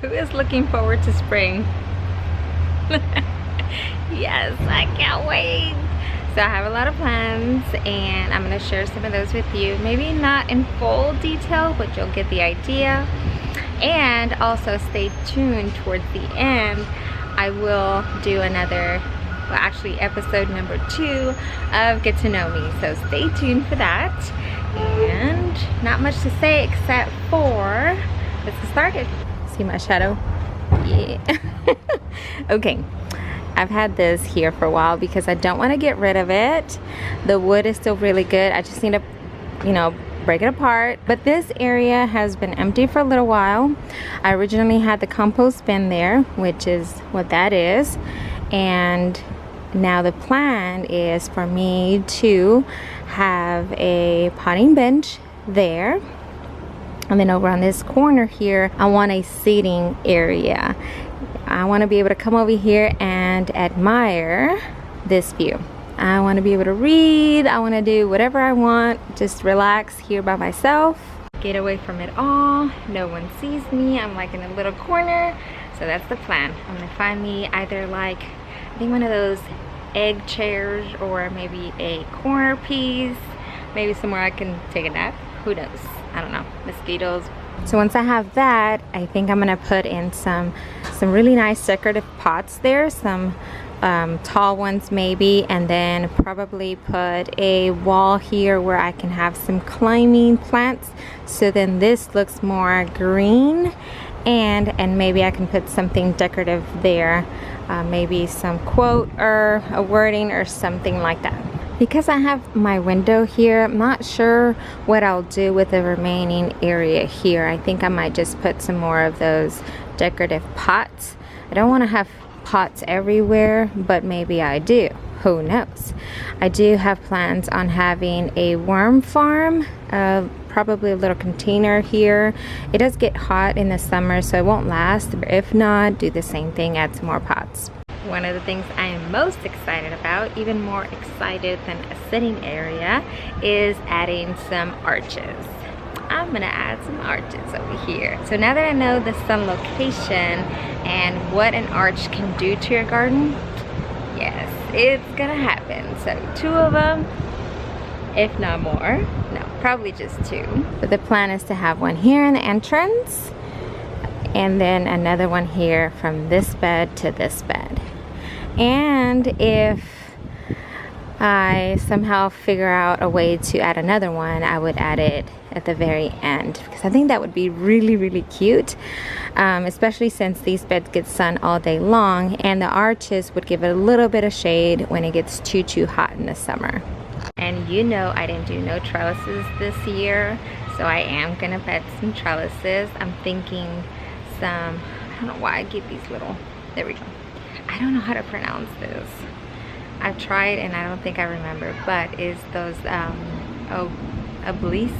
Who is looking forward to spring? Yes, I can't wait. So I have a lot of plans and I'm gonna share some of those with you. Maybe not in full detail, but you'll get the idea. And also stay tuned towards the end. I will do another, well actually episode number 2 of Get to Know Me. So stay tuned for that. And not much to say except for, let's get started. See my shadow? Yeah. Okay. I've had this here for a while because I don't want to get rid of it. The wood is still really good. I just need to, you know, break it apart. But this area has been empty for a little while. I originally had the compost bin there, which is what that is. And now the plan is for me to have a potting bench there. And then over on this corner here, I want a seating area. I want to be able to come over here and admire this view. I want to be able to read. I want to do whatever I want. Just relax here by myself. Get away from it all. No one sees me. I'm like in a little corner. So that's the plan. I'm going to find me either like, I think one of those egg chairs or maybe a corner piece. Maybe somewhere I can take a nap. Who knows? I don't know. Mosquitoes. So once I have that, I think I'm gonna put in some really nice decorative pots there, some tall ones maybe, and then probably put a wall here where I can have some climbing plants. So then this looks more green, and maybe I can put something decorative there, maybe some quote or a wording or something like that. Because I have my window here, I'm not sure what I'll do with the remaining area here. I think I might just put some more of those decorative pots. I don't want to have pots everywhere, but maybe I do. Who knows? I do have plans on having a worm farm, probably a little container here. It does get hot in the summer, so it won't last. But if not, do the same thing, add some more pots. One of the things I am most excited about, even more excited than a sitting area, is adding some arches. I'm gonna add some arches over here. So now that I know the sun location and what an arch can do to your garden, yes, it's gonna happen. So 2 of them, if not more. No, probably just 2. But the plan is to have one here in the entrance and then another one here from this bed to this bed. And if I somehow figure out a way to add another one, I would add it at the very end because I think that would be really cute, especially since these beds get sun all day long, and the arches would give it a little bit of shade when it gets too hot in the summer. And you know I didn't do no trellises this year, so I am gonna put some trellises. I'm thinking some, I don't know why I get these little, there we go. I don't know how to pronounce this. I've tried and I don't think I remember, but is those obelisks?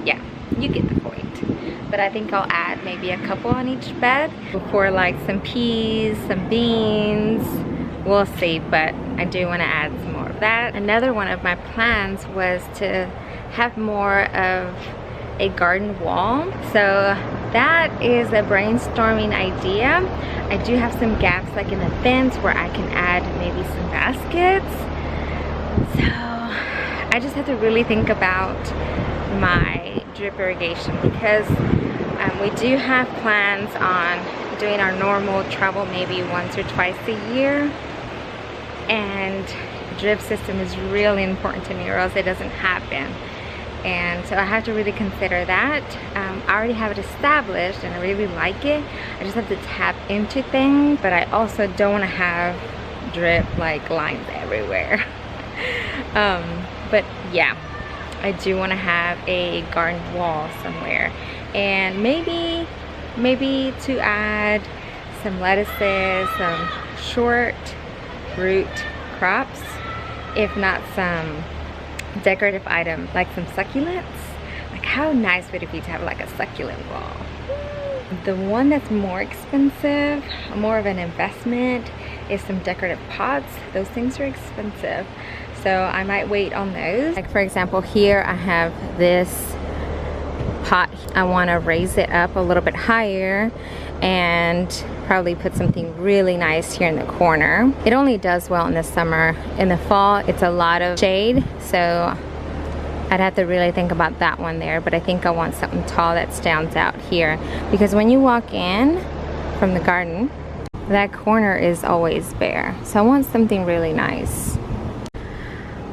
Yeah, you get the point. But I think I'll add maybe a couple on each bed for like some peas, some beans. We'll see, but I do want to add some more of that. Another one of my plans was to have more of a garden wall. So that is a brainstorming idea. I do have some gaps like in the fence where I can add maybe some baskets. So I just have to really think about my drip irrigation because we do have plans on doing our normal travel maybe once or twice a year, and drip system is really important to me or else it doesn't happen. And so I have to really consider that. I already have it established and I really like it. I just have to tap into things, but I also don't want to have drip like lines everywhere. But yeah, I do want to have a garden wall somewhere, and maybe to add some lettuces, some short root crops, if not some decorative items like some succulents. Like how nice would it be to have like a succulent wall? The one that's more expensive, more of an investment, is some decorative pots. Those things are expensive, so I might wait on those. Like for example, here I have this pot. I want to raise it up a little bit higher, and probably put something really nice here in the corner. It only does well in the summer. In the fall, it's a lot of shade, so I'd have to really think about that one there, but I think I want something tall that stands out here, because when you walk in from the garden, that corner is always bare. So I want something really nice.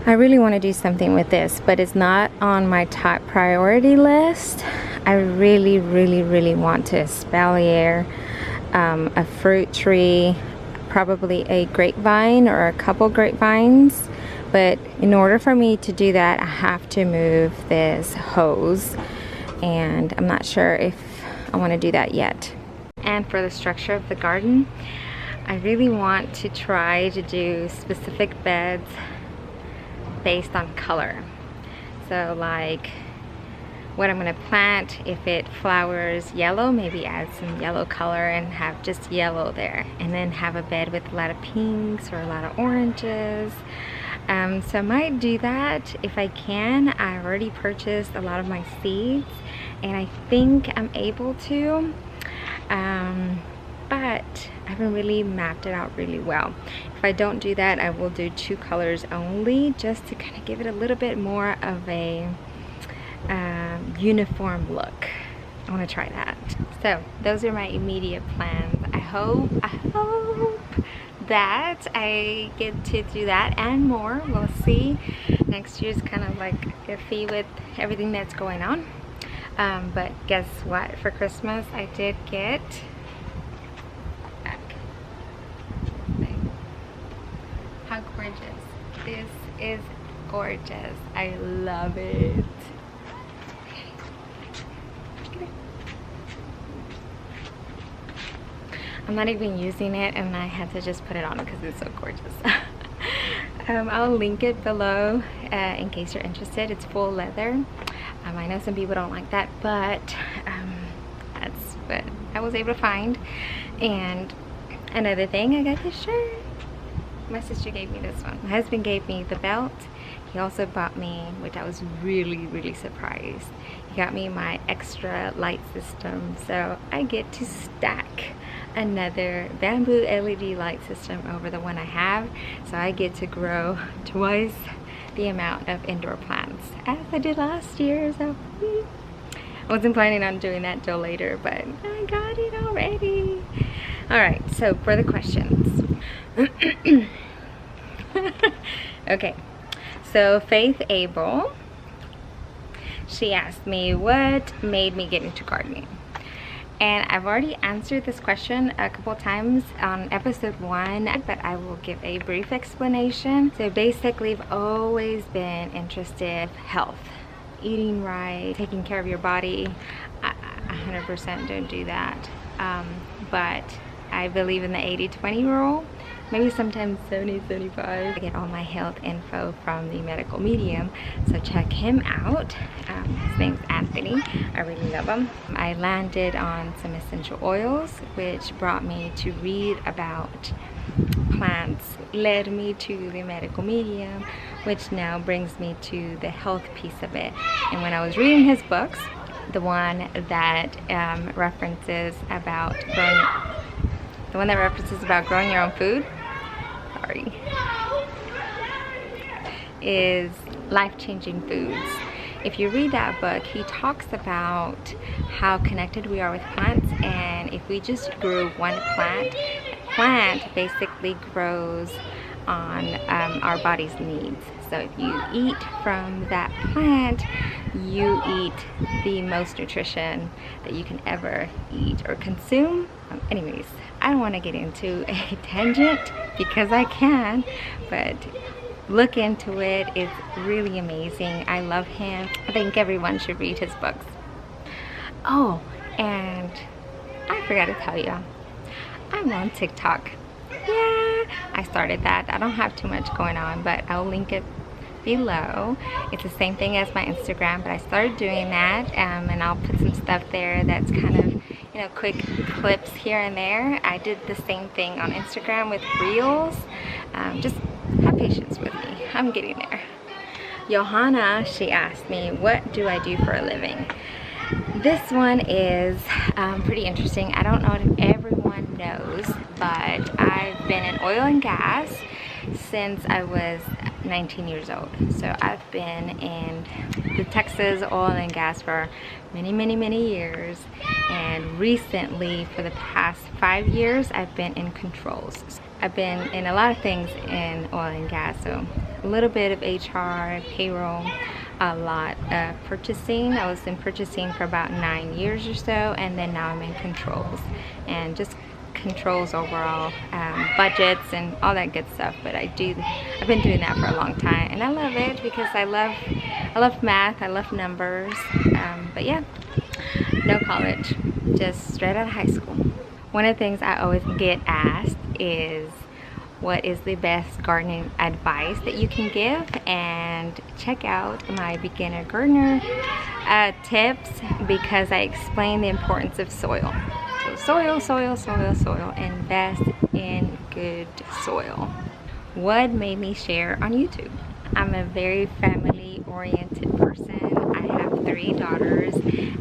I really want to do something with this, but it's not on my top priority list. I really want to espalier a fruit tree, probably a grapevine or a couple grapevines. But in order for me to do that, I have to move this hose, and I'm not sure if I want to do that yet. And for the structure of the garden, I really want to try to do specific beds based on color. So like what I'm going to plant, if it flowers yellow, maybe add some yellow color and have just yellow there, and then have a bed with a lot of pinks or a lot of oranges. So I might do that if I can. I already purchased a lot of my seeds, and I think I'm able to, but I haven't really mapped it out really well. If I don't do that, I will do 2 colors only, just to kind of give it a little bit more of a uniform look. I want to try that. So those are my immediate plans. I hope that I get to do that and more. We'll see. Next year's kind of like iffy with everything that's going on. But guess what? For Christmas, I did get back. How gorgeous. This is gorgeous. I love it. I'm not even using it, and I had to just put it on because it's so gorgeous. I'll link it below in case you're interested. It's full leather. I know some people don't like that, but that's what I was able to find. And another thing, I got this shirt. My sister gave me this one. My husband gave me the belt. He also bought me, which I was really surprised, he got me my extra light system, so I get to stack another bamboo LED light system over the one I have, so I get to grow twice the amount of indoor plants as I did last year. So I wasn't planning on doing that till later, but I got it already. All right, so for the questions. Okay, so Faith Abel, she asked me what made me get into gardening. And I've already answered this question a couple times on episode 1, but I will give a brief explanation. So basically, I've always been interested in health, eating right, taking care of your body. I 100% don't do that, but I believe in the 80-20 rule. Maybe sometimes 70-75. I get all my health info from the medical medium, so check him out. His name's Anthony. I really love him. I landed on some essential oils, which brought me to read about plants, led me to the medical medium, which now brings me to the health piece of it. And when I was reading his books, the one that references about growing your own food, is Life-Changing Foods. If you read that book, he talks about how connected we are with plants, and if we just grew one plant basically grows on our body's needs. So if you eat from that plant, you eat the most nutrition that you can ever eat or consume. Anyways, I don't want to get into a tangent because I can, but look into it. It's really amazing. I love him. I think everyone should read his books. Oh, and I forgot to tell you, I'm on TikTok. Yeah, I started that. I don't have too much going on, but I'll link it below. It's the same thing as my Instagram, but I started doing that, and I'll put some stuff there that's kind of, you know, quick clips here and there. I did the same thing on Instagram with Reels. Just have patience with me. I'm getting there. Johanna, she asked me, what do I do for a living? This one is pretty interesting. I don't know if everyone knows, but I've been in oil and gas since I was 19 years old. So I've been in the Texas oil and gas for many years, and recently for the past 5 years I've been in controls. I've been in a lot of things in oil and gas, so a little bit of HR, payroll, a lot of purchasing. I was in purchasing for about 9 years or so, and then now I'm in controls, and just controls overall, budgets and all that good stuff. But I've been doing that for a long time, and I love it because I love math, I love numbers. But yeah, no college, just straight out of high school. One of the things I always get asked is, what is the best gardening advice that you can give? And check out my beginner gardener tips, because I explain the importance of soil. So soil, invest in good soil. What made me share on YouTube? I'm a very family oriented person. I have 3 daughters,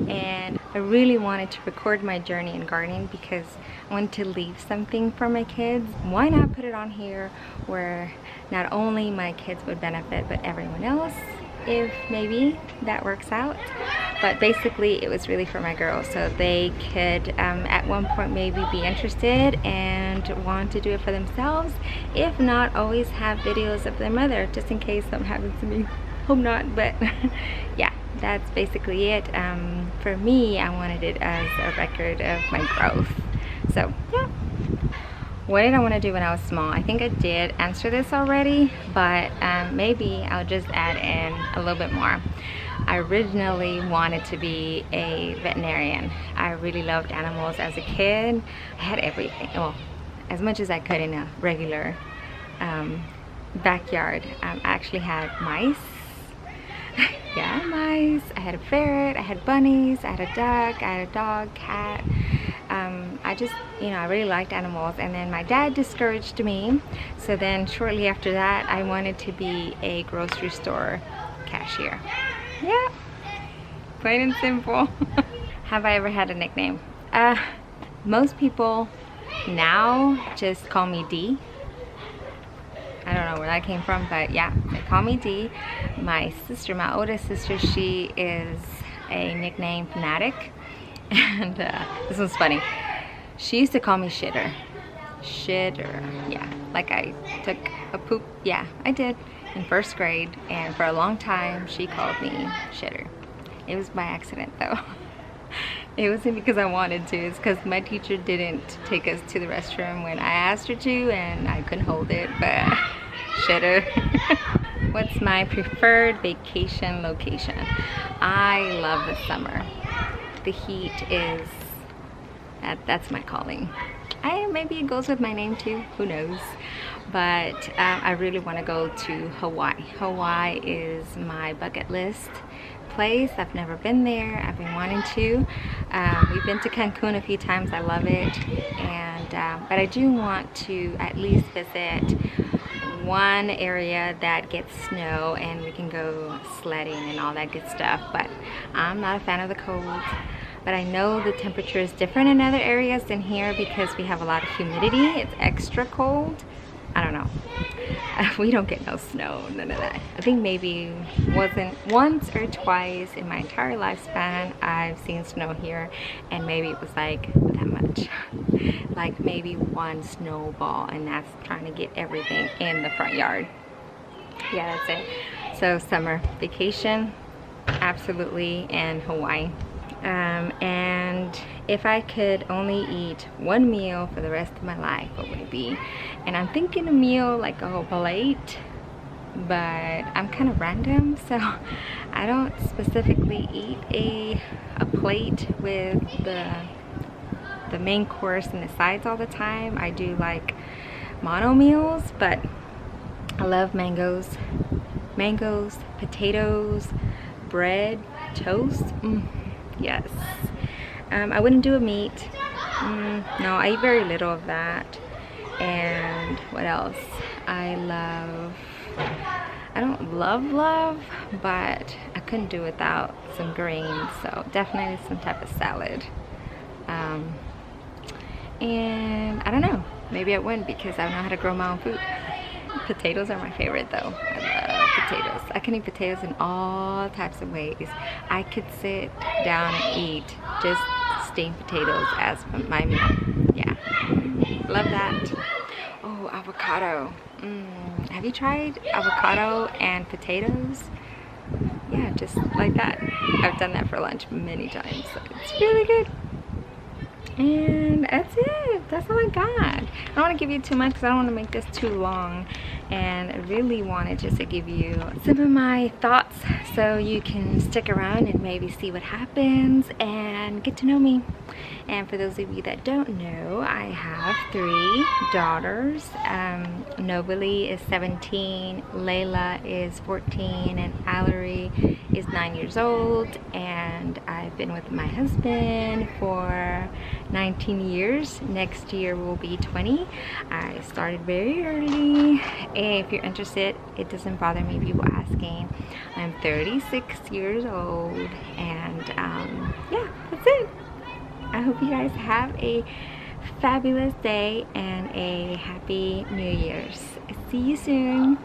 and I really wanted to record my journey in gardening because I wanted to leave something for my kids. Why not put it on here where not only my kids would benefit, but everyone else, if maybe that works out. But basically it was really for my girls, so they could at one point maybe be interested and want to do it for themselves. If not, always have videos of their mother, just in case something happens to me. Hope not, but yeah, that's basically it. For me, I wanted it as a record of my growth. So yeah. What did I want to do when I was small? I think I did answer this already, but maybe I'll just add in a little bit more. I originally wanted to be a veterinarian. I really loved animals as a kid. I had everything, well, as much as I could in a regular backyard. I actually had mice. Yeah, mice. I had a ferret, I had bunnies, I had a duck, I had a dog, cat. I just, I really liked animals, and then my dad discouraged me. So then shortly after that, I wanted to be a grocery store cashier. Yeah, plain and simple. Have I ever had a nickname? Most people now just call me D. I don't know where that came from, but yeah, they call me D. My sister, my oldest sister, she is a nickname fanatic. And this one's funny. She used to call me Shitter. Shitter, yeah. Like I took a poop, yeah, I did, in 1st grade. And for a long time, she called me Shitter. It was by accident though. It wasn't because I wanted to. It's because my teacher didn't take us to the restroom when I asked her to, and I couldn't hold it, but Shitter. What's my preferred vacation location? I love the summer. The heat is, that's my calling. Maybe it goes with my name too, who knows. But I really want to go to Hawaii. Hawaii is my bucket list place. I've never been there. I've been wanting to. We've been to Cancun a few times. I love it. And but I do want to at least visit one area that gets snow and we can go sledding and all that good stuff. But I'm not a fan of the cold. But I know the temperature is different in other areas than here because we have a lot of humidity. It's extra cold. I don't know. We don't get no snow, none of that. I think maybe wasn't once or twice in my entire lifespan I've seen snow here, and maybe it was like that much. Like maybe one snowball, and that's trying to get everything in the front yard. Yeah, that's it. So summer vacation, absolutely, and Hawaii. And if I could only eat one meal for the rest of my life, what would it be? And I'm thinking a meal like a whole plate, but I'm kind of random, so I don't specifically eat a plate with the main course and the sides all the time. I do like mono meals, but I love mangoes, potatoes, bread, toast. Yes. I wouldn't do a meat. No, I eat very little of that. And what else? I don't love, but a couldn't do without some greens, so definitely some type of salad. And I don't know, maybe I wouldn't because I know how to grow my own food. Potatoes are my favorite though. I love potatoes. I can eat potatoes in all types of ways. I could sit down and eat just steamed potatoes as my meal. Yeah, love that. Oh, avocado. Have you tried avocado and potatoes? Yeah, just like that. I've done that for lunch many times, so it's really good. And that's it. That's all I got. I don't want to give you too much because I don't want to make this too long, and I really wanted just to give you some of my thoughts so you can stick around and maybe see what happens and get to know me. And for those of you that don't know, I have 3 daughters. Novalie is 17, Layla is 14, and Allery is 9 years old. And I've been with my husband for 19 years. Next year will be 20. I started very early. If you're interested, it doesn't bother me people asking. I'm 36 years old, and yeah, that's it. I hope you guys have a fabulous day and a happy New Year's. See you soon.